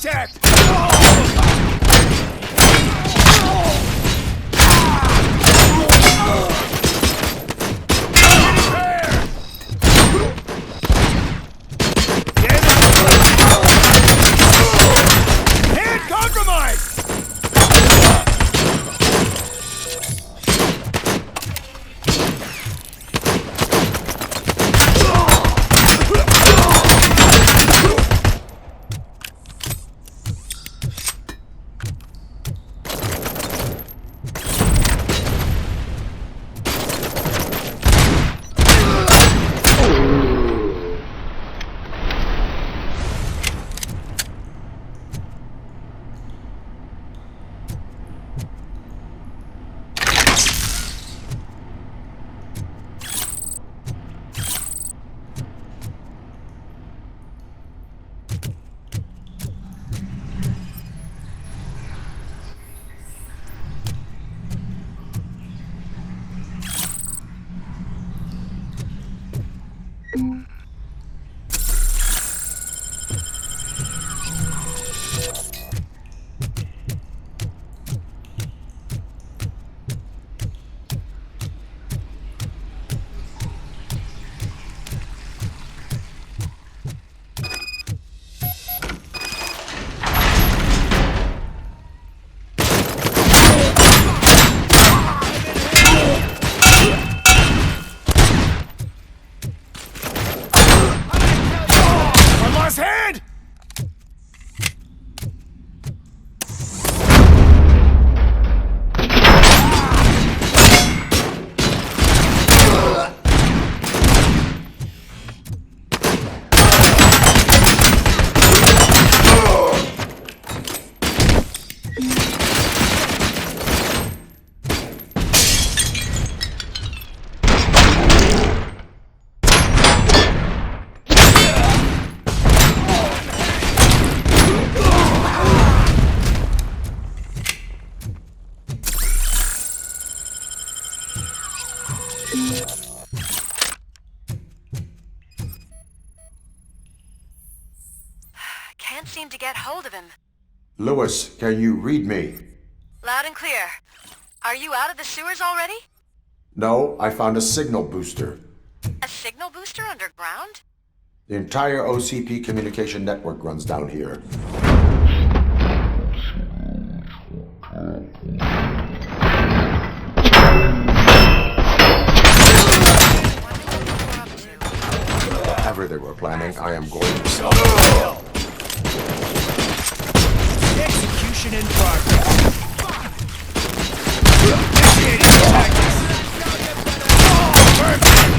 contact! Can't seem to get hold of him. Lewis, can you read me? Loud and clear. Are you out of the sewers already? No, I found a signal booster. A signal booster underground? The entire OCP communication network runs down here. Whatever they were planning, I am going to solve it. Execution in progress. Initiating tactics. Perfect.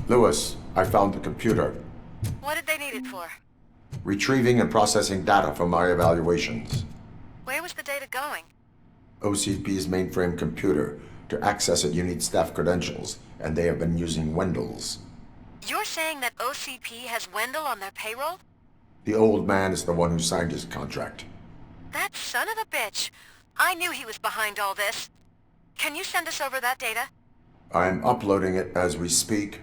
Lewis, I found the computer. What did they need it for? Retrieving and processing data from my evaluations. Where was the data going? OCP's mainframe computer. To access it, you need staff credentials, and they have been using Wendell's. You're saying that OCP has Wendell on their payroll? The old man is the one who signed his contract. That son of a bitch. I knew he was behind all this. Can you send us over that data? I'm uploading it as we speak.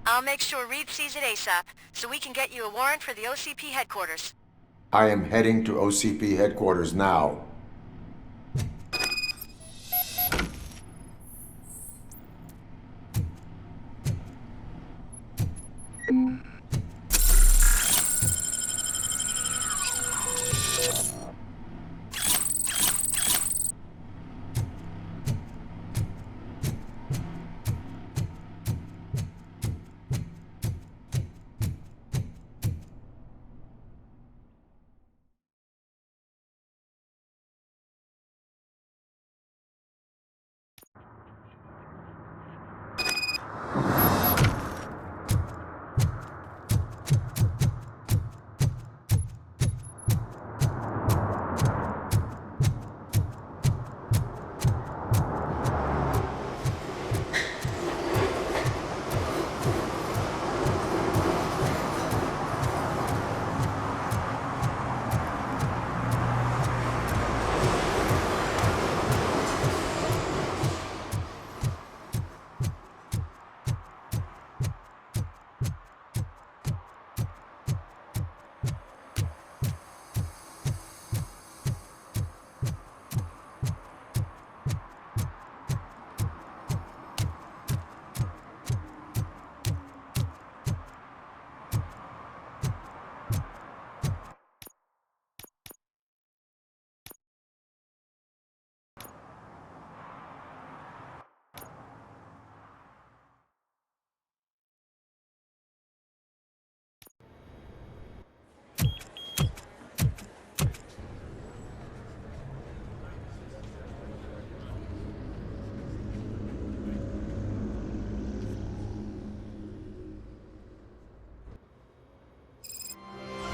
I'll make sure Reed sees it ASAP, so we can get you a warrant for the OCP headquarters. I am heading to OCP headquarters now.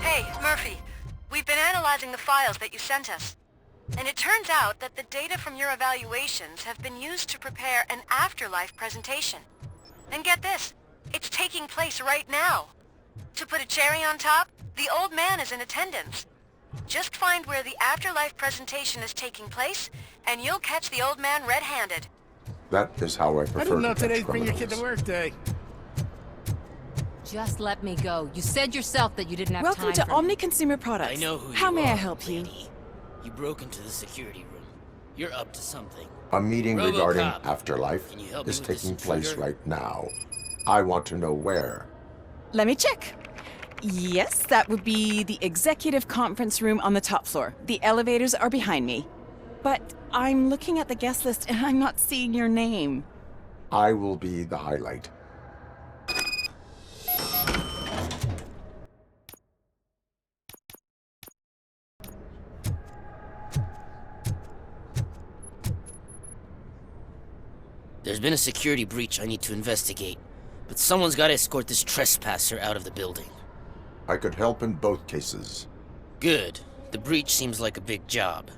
Hey, Murphy. We've been analyzing the files that you sent us. And it turns out that the data from your evaluations have been used to prepare an afterlife presentation. And get this, it's taking place right now. To put a cherry on top, the old man is in attendance. Just find where the afterlife presentation is taking place, and you'll catch the old man red-handed. That is how I prefer I didn't know to catch today's bring your kid criminals. to work day. Just let me go. You said yourself that you didn't have Welcome time to for Omni Consumer Products. I know who How you may I are, help you? lady. You broke into the security room. You're up to something. A meeting Robocop. regarding afterlife Can you help me is with this taking place intruder? right now. I want to know where. Let me check. Yes, that would be the executive conference room on the top floor. The elevators are behind me. But I'm looking at the guest list and I'm not seeing your name. I will be the highlight. There's been a security breach I need to investigate, but someone's got to escort this trespasser out of the building. I could help in both cases. Good. The breach seems like a big job.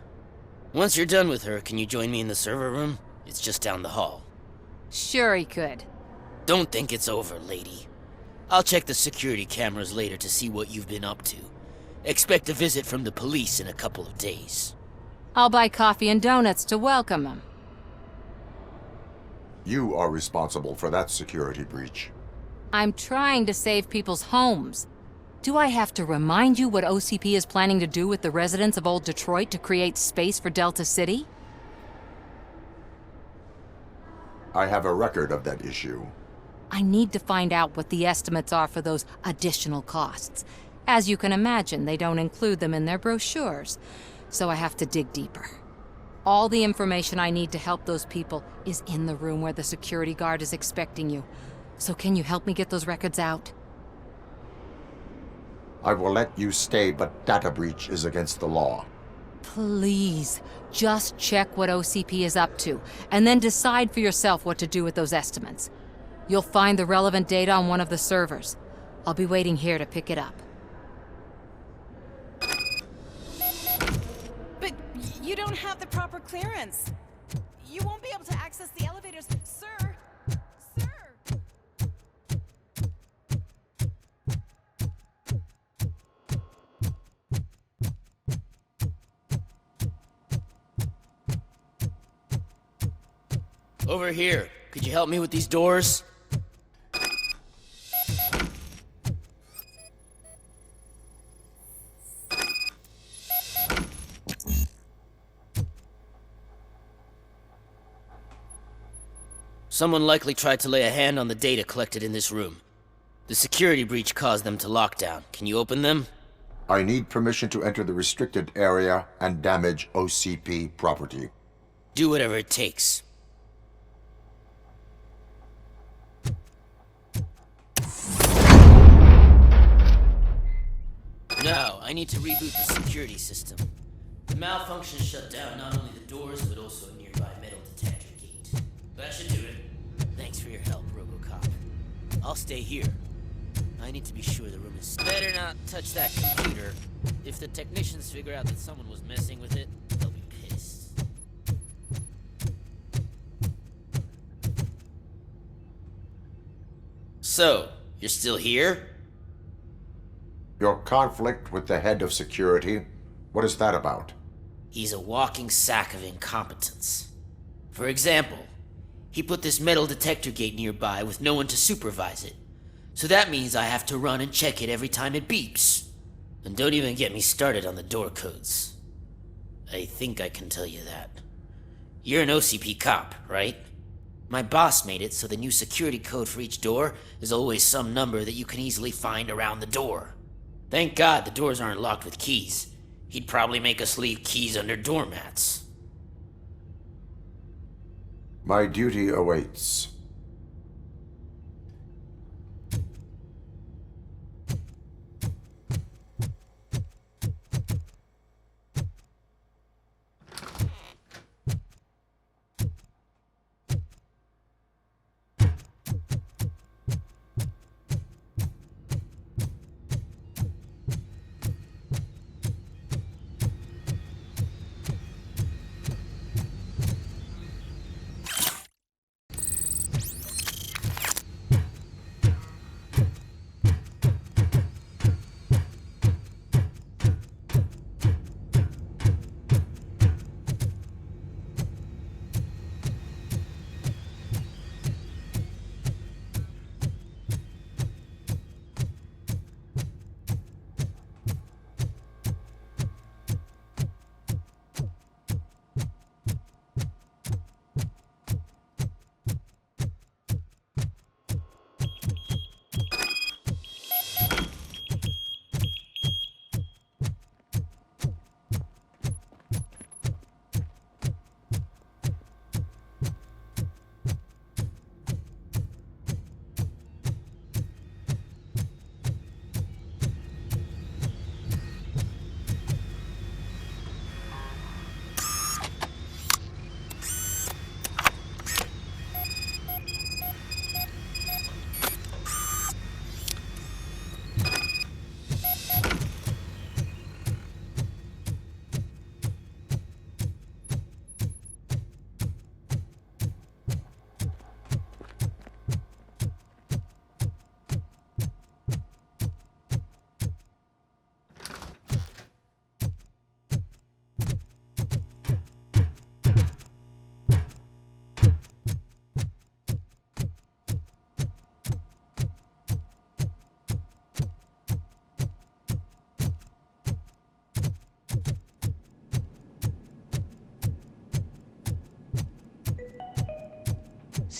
Once you're done with her, can you join me in the server room? It's just down the hall. Sure he could. Don't think it's over, lady. I'll check the security cameras later to see what you've been up to. Expect a visit from the police in a couple of days. I'll buy coffee and donuts to welcome him. You are responsible for that security breach. I'm trying to save people's homes. Do I have to remind you what OCP is planning to do with the residents of Old Detroit to create space for Delta City? I have a record of that issue. I need to find out what the estimates are for those additional costs. As you can imagine, they don't include them in their brochures, so I have to dig deeper. All the information I need to help those people is in the room where the security guard is expecting you. So can you help me get those records out? I will let you stay, but data breach is against the law. Please, just check what OCP is up to, and then decide for yourself what to do with those estimates. You'll find the relevant data on one of the servers. I'll be waiting here to pick it up. But you don't have the proper clearance. You won't be able to access the elevators, sir. Sir! Over here. Could you help me with these doors? Someone likely tried to lay a hand on the data collected in this room. The security breach caused them to lock down. Can you open them? I need permission to enter the restricted area and damage OCP property. Do whatever it takes. Now, I need to reboot the security system. The malfunction shut down not only the doors, but also a nearby metal detector gate. That should do it. Thanks for your help, Robocop. I'll stay here. I need to be sure the room is... Better not touch that computer. If the technicians figure out that someone was messing with it, they'll be pissed. So, you're still here? Your conflict with the head of security, what is that about? He's a walking sack of incompetence. For example, he put this metal detector gate nearby with no one to supervise it. So that means I have to run and check it every time it beeps. And don't even get me started on the door codes. I think I can tell you that. You're an OCP cop, right? My boss made it so the new security code for each door is always some number that you can easily find around the door. Thank God the doors aren't locked with keys. He'd probably make us leave keys under doormats. My duty awaits.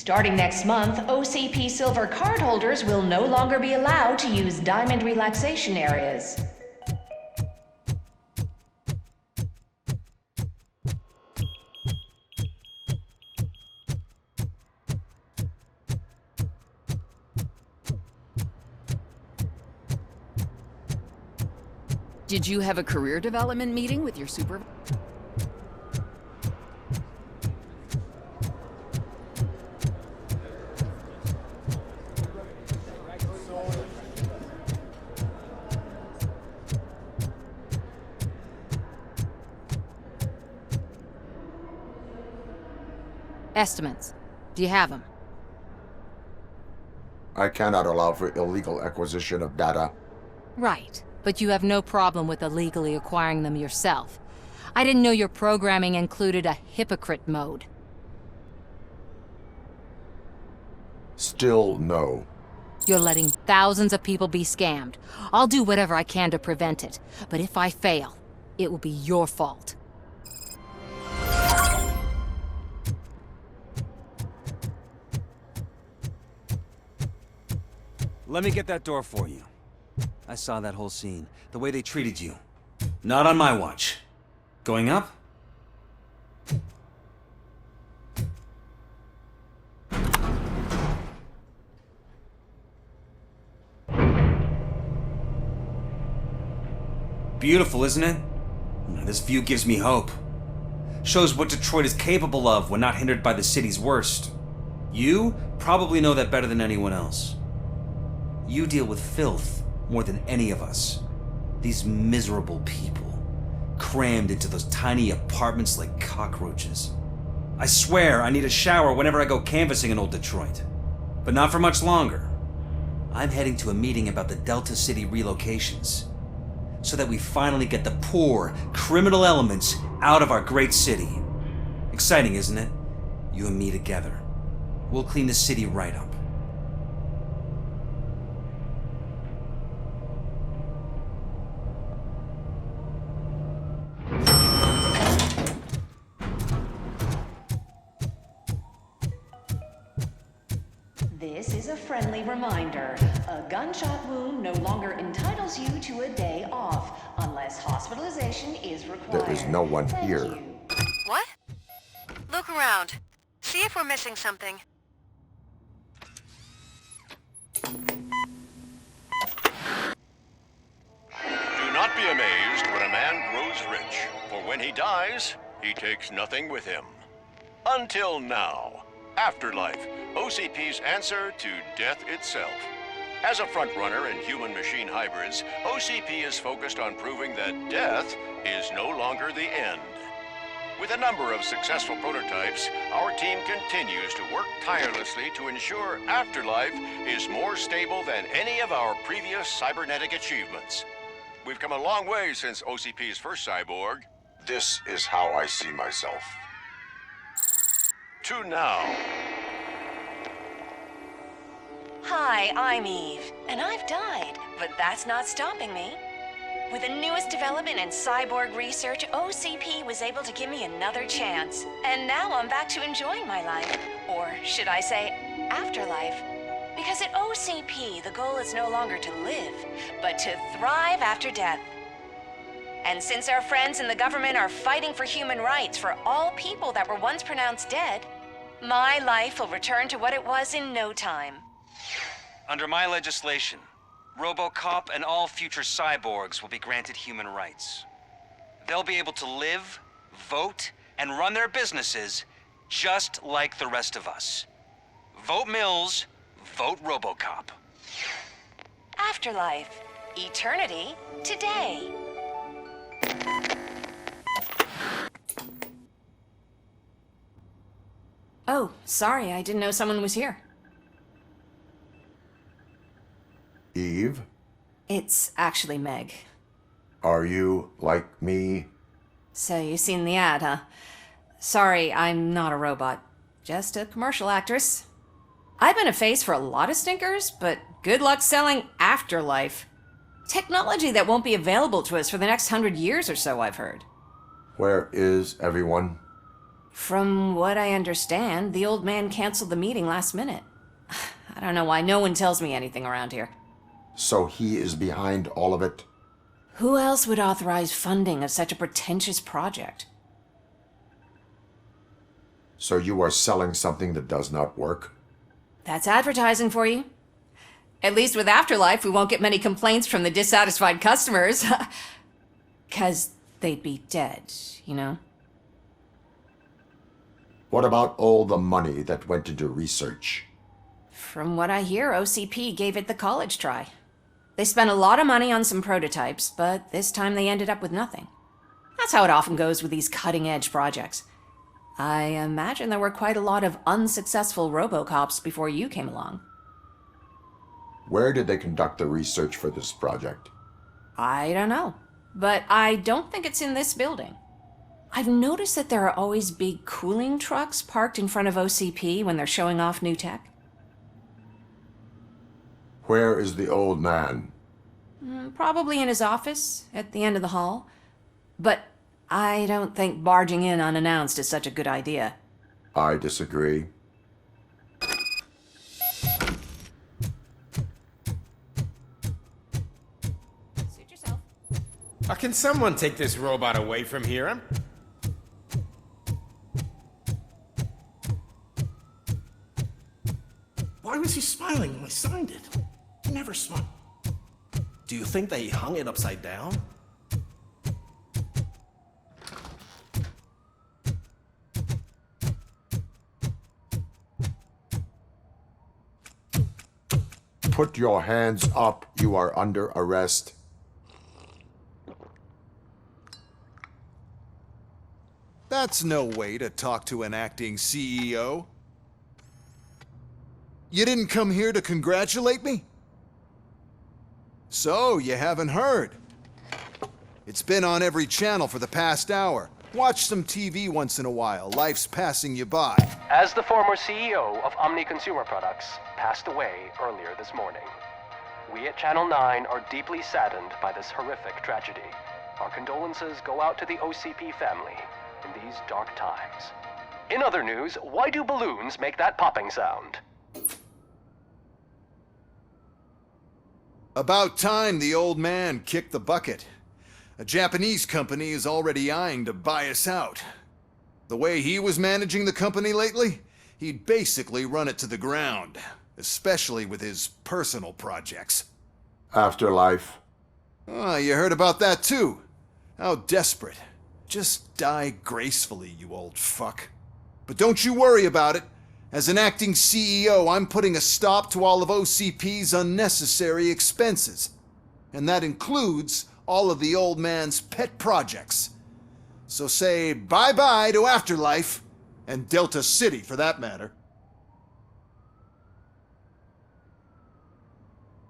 Starting next month, OCP Silver cardholders will no longer be allowed to use Diamond relaxation areas. Did you have a career development meeting with your supervisor? Estimates. Do you have them? I cannot allow for illegal acquisition of data. Right. But you have no problem with illegally acquiring them yourself. I didn't know your programming included a hypocrite mode. Still no. You're letting thousands of people be scammed. I'll do whatever I can to prevent it. But if I fail, it will be your fault. Let me get that door for you. I saw that whole scene. The way they treated you. Not on my watch. Going up? Beautiful, isn't it? This view gives me hope. Shows what Detroit is capable of when not hindered by the city's worst. You probably know that better than anyone else. You deal with filth more than any of us. These miserable people, crammed into those tiny apartments like cockroaches. I swear I need a shower whenever I go canvassing in old Detroit. But not for much longer. I'm heading to a meeting about the Delta City relocations, so that we finally get the poor, criminal elements out of our great city. Exciting, isn't it? You and me together. We'll clean the city right up. This is a friendly reminder. A gunshot wound no longer entitles you to a day off, unless hospitalization is required. There is no one Thank here. you. What? Look around. See if we're missing something. Do not be amazed when a man grows rich, for when he dies, he takes nothing with him. Until now. Afterlife, OCP's answer to death itself. As a frontrunner in human-machine hybrids, OCP is focused on proving that death is no longer the end. With a number of successful prototypes, our team continues to work tirelessly to ensure Afterlife is more stable than any of our previous cybernetic achievements. We've come a long way since OCP's first cyborg. This is how I see myself. To now. Hi, I'm Eve, and I've died, but that's not stopping me. With the newest development in cyborg research, OCP was able to give me another chance. And now I'm back to enjoying my life. Or should I say, afterlife. Because at OCP, the goal is no longer to live, but to thrive after death. And since our friends in the government are fighting for human rights for all people that were once pronounced dead, my life will return to what it was in no time. Under my legislation, Robocop and all future cyborgs will be granted human rights. They'll be able to live, vote, and run their businesses just like the rest of us. Vote Mills, vote Robocop. Afterlife. Eternity. Today. Oh, sorry, I didn't know someone was here. Eve, It's actually Meg. are you like me? So you've seen the ad, huh? Sorry, I'm not a robot. Just a commercial actress. I've been a face for a lot of stinkers, but good luck selling Afterlife. Technology that won't be available to us for the next 100 years or so, I've heard. Where is everyone? From what I understand, the old man canceled the meeting last minute. I don't know why no one tells me anything around here. So he is behind all of it? Who else would authorize funding of such a pretentious project? So you are selling something that does not work? That's advertising for you. At least with Afterlife, we won't get many complaints from the dissatisfied customers. 'Cause they'd be dead, you know? What about all the money that went into research? From what I hear, OCP gave it the college try. They spent a lot of money on some prototypes, but this time they ended up with nothing. That's how it often goes with these cutting-edge projects. I imagine there were quite a lot of unsuccessful Robocops before you came along. Where did they conduct the research for this project? I don't know, but I don't think it's in this building. I've noticed that there are always big cooling trucks parked in front of OCP when they're showing off new tech. Where is the old man? Probably in his office, at the end of the hall. But I don't think barging in unannounced is such a good idea. I disagree. Suit yourself. Can someone take this robot away from here? Why was he smiling when I signed it? He never smiled. Do you think they hung it upside down? Put your hands up. You are under arrest. That's no way to talk to an acting CEO. You didn't come here to congratulate me? So, you haven't heard. It's been on every channel for the past hour. Watch some TV once in a while. Life's passing you by. As the former CEO of Omni Consumer Products passed away earlier this morning, we at Channel 9 are deeply saddened by this horrific tragedy. Our condolences go out to the OCP family in these dark times. In other news, why do balloons make that popping sound? About time the old man kicked the bucket. A Japanese company is already eyeing to buy us out. The way he was managing the company lately, he'd basically run it to the ground, especially with his personal projects. Afterlife. Oh, you heard about that too. How desperate. Just die gracefully, you old fuck. But don't you worry about it. As an acting CEO, I'm putting a stop to all of OCP's unnecessary expenses. And that includes all of the old man's pet projects. So say bye-bye to Afterlife, and Delta City for that matter.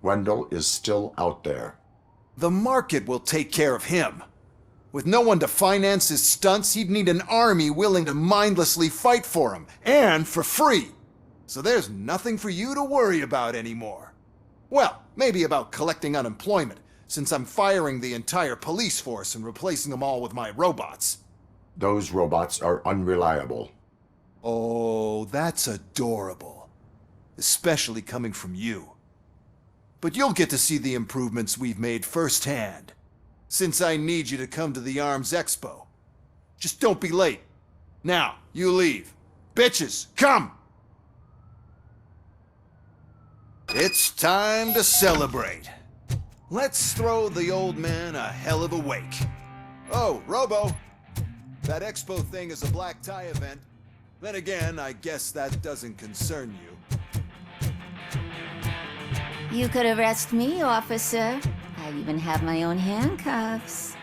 Wendell is still out there. The market will take care of him. With no one to finance his stunts, he'd need an army willing to mindlessly fight for him, and for free. So there's nothing for you to worry about anymore. Well, maybe about collecting unemployment, since I'm firing the entire police force and replacing them all with my robots. Those robots are unreliable. Oh, that's adorable. Especially coming from you. But you'll get to see the improvements we've made firsthand. Since I need you to come to the Arms Expo. Just don't be late. Now, you leave. Bitches, come! It's time to celebrate. Let's throw the old man a hell of a wake. Oh, Robo! That expo thing is a black tie event. Then again, I guess that doesn't concern you. You could arrest me, officer. I even have my own handcuffs.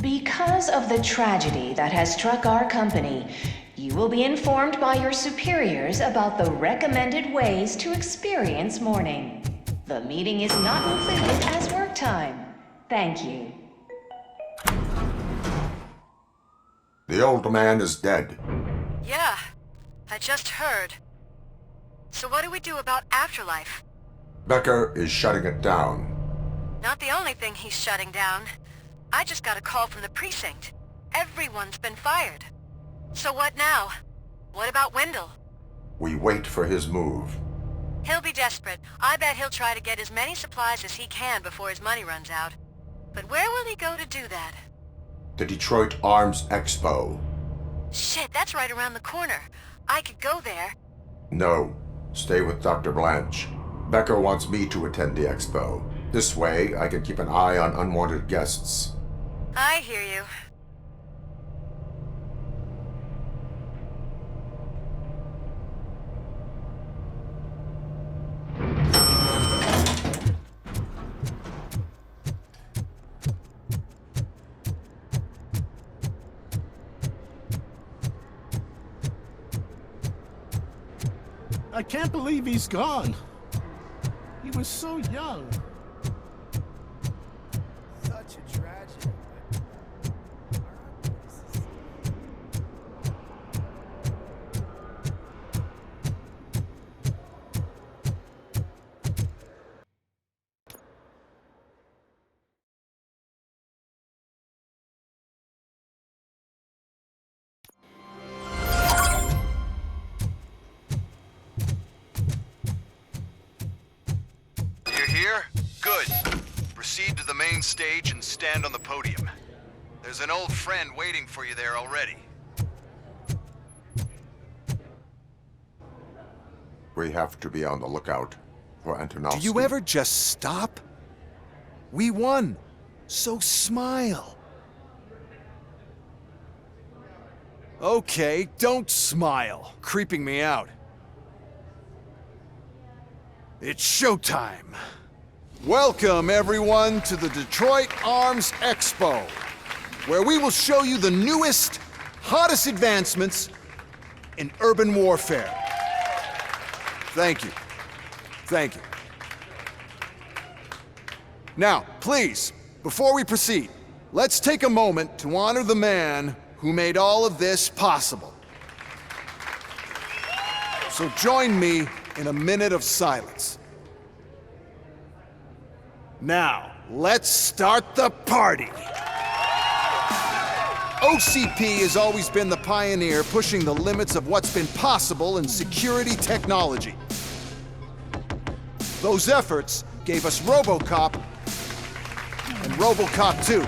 Because of the tragedy that has struck our company, you will be informed by your superiors about the recommended ways to experience mourning. The meeting is not included as work time. Thank you. The old man is dead. Yeah, I just heard. So what do we do about Afterlife? Becker is shutting it down. Not the only thing he's shutting down. I just got a call from the precinct. Everyone's been fired. So what now? What about Wendell? We wait for his move. He'll be desperate. I bet he'll try to get as many supplies as he can before his money runs out. But where will he go to do that? The Detroit Arms Expo. Shit, that's right around the corner. I could go there. No. Stay with Dr. Blanche. Becker wants me to attend the expo. This way, I can keep an eye on unwanted guests. I hear you. I can't believe he's gone. He was so young. Such a tragedy. You're here? Good. Proceed to the main stage and stand on the podium. There's an old friend waiting for you there already. We have to be on the lookout for Antonovsky. Do you ever just stop? We won, so smile. Okay, don't smile. Creeping me out. It's showtime. Welcome, everyone, to the Detroit Arms Expo, where we will show you the newest, hottest advancements in urban warfare. Thank you. Thank you. Now, please, before we proceed, let's take a moment to honor the man who made all of this possible. So join me in a minute of silence. Now, let's start the party. OCP has always been the pioneer pushing the limits of what's been possible in security technology. Those efforts gave us Robocop and Robocop 2.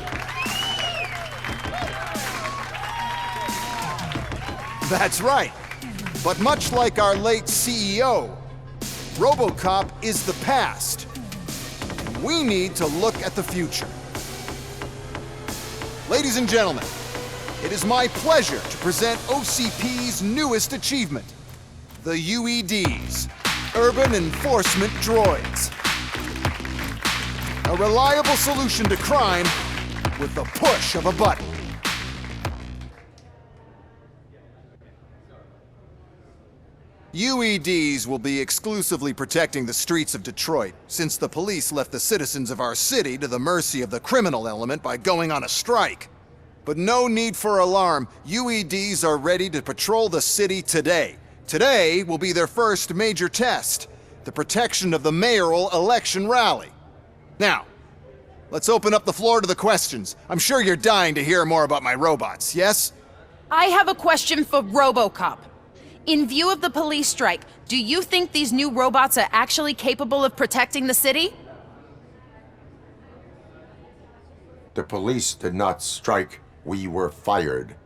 That's right. But much like our late CEO, Robocop is the past. We need to look at the future. Ladies and gentlemen, it is my pleasure to present OCP's newest achievement, the UEDs, Urban Enforcement Droids. A reliable solution to crime with the push of a button. UEDs will be exclusively protecting the streets of Detroit, since the police left the citizens of our city to the mercy of the criminal element by going on a strike. But no need for alarm. UEDs are ready to patrol the city today. Today will be their first major test, the protection of the mayoral election rally. Now, let's open up the floor to the questions. I'm sure you're dying to hear more about my robots, yes? I have a question for Robocop. In view of the police strike, do you think these new robots are actually capable of protecting the city? The police did not strike. We were fired.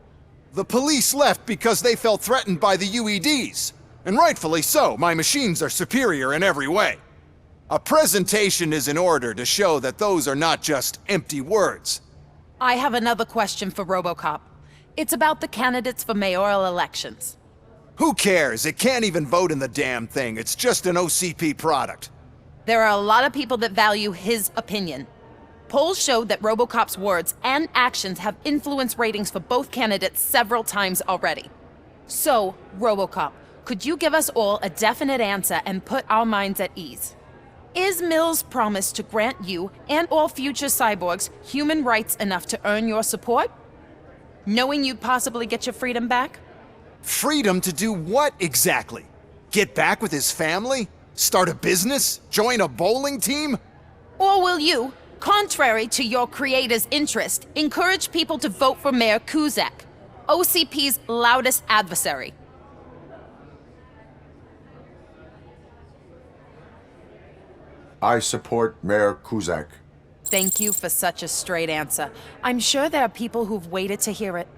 The police left because they felt threatened by the UEDs. And rightfully so. My machines are superior in every way. A presentation is in order to show that those are not just empty words. I have another question for Robocop. It's about the candidates for mayoral elections. Who cares? It can't even vote in the damn thing. It's just an OCP product. There are a lot of people that value his opinion. Polls showed that Robocop's words and actions have influenced ratings for both candidates several times already. So, Robocop, could you give us all a definite answer and put our minds at ease? Is Mills' promise to grant you and all future cyborgs human rights enough to earn your support? Knowing you'd possibly get your freedom back? Freedom to do what exactly? Get back with his family? Start a business? Join a bowling team? Or will you, contrary to your creator's interest, encourage people to vote for Mayor Kuzak, OCP's loudest adversary? I support Mayor Kuzak. Thank you for such a straight answer. I'm sure there are people who've waited to hear it.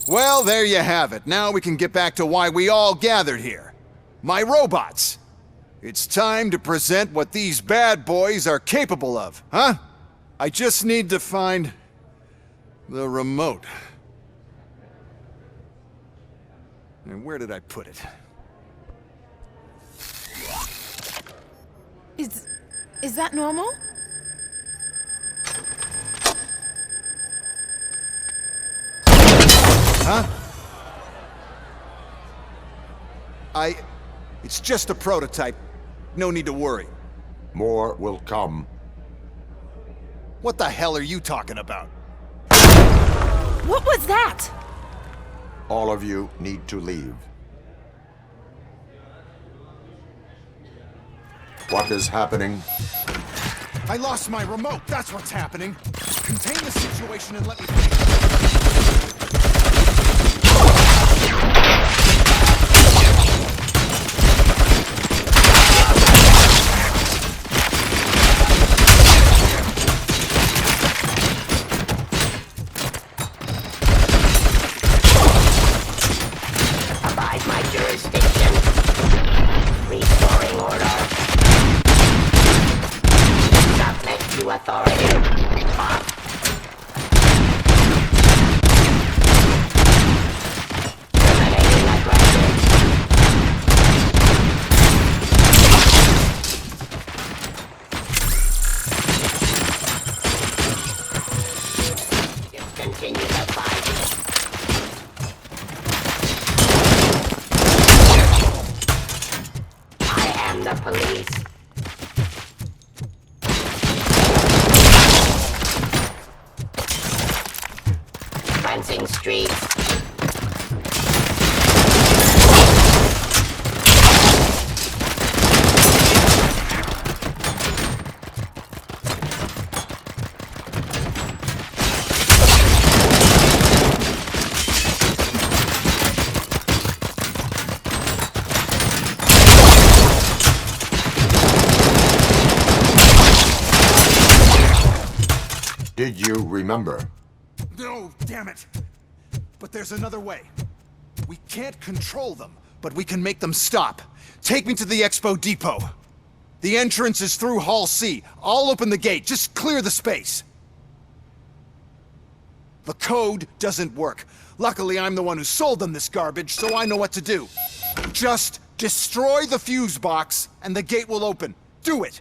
Well, there you have it. Now we can get back to why we all gathered here. My robots. It's time to present what these bad boys are capable of, huh? I just need to find the remote. And where did I put it? Is that normal? Huh? It's just a prototype. No need to worry. More will come. What the hell are you talking about? What was that? All of you need to leave. What is happening? I lost my remote, that's what's happening. Contain the situation and let me... Abide my jurisdiction. Restoring order. Submit to authority. Terminating aggression. Discontinue the fight. I am the police. Cleansing streets. Did you remember? No, damn it. But there's another way. We can't control them, but we can make them stop. Take me to the Expo Depot. The entrance is through Hall C. I'll open the gate. Just clear the space. The code doesn't work. Luckily, I'm the one who sold them this garbage, so I know what to do. Just destroy the fuse box, and the gate will open. Do it!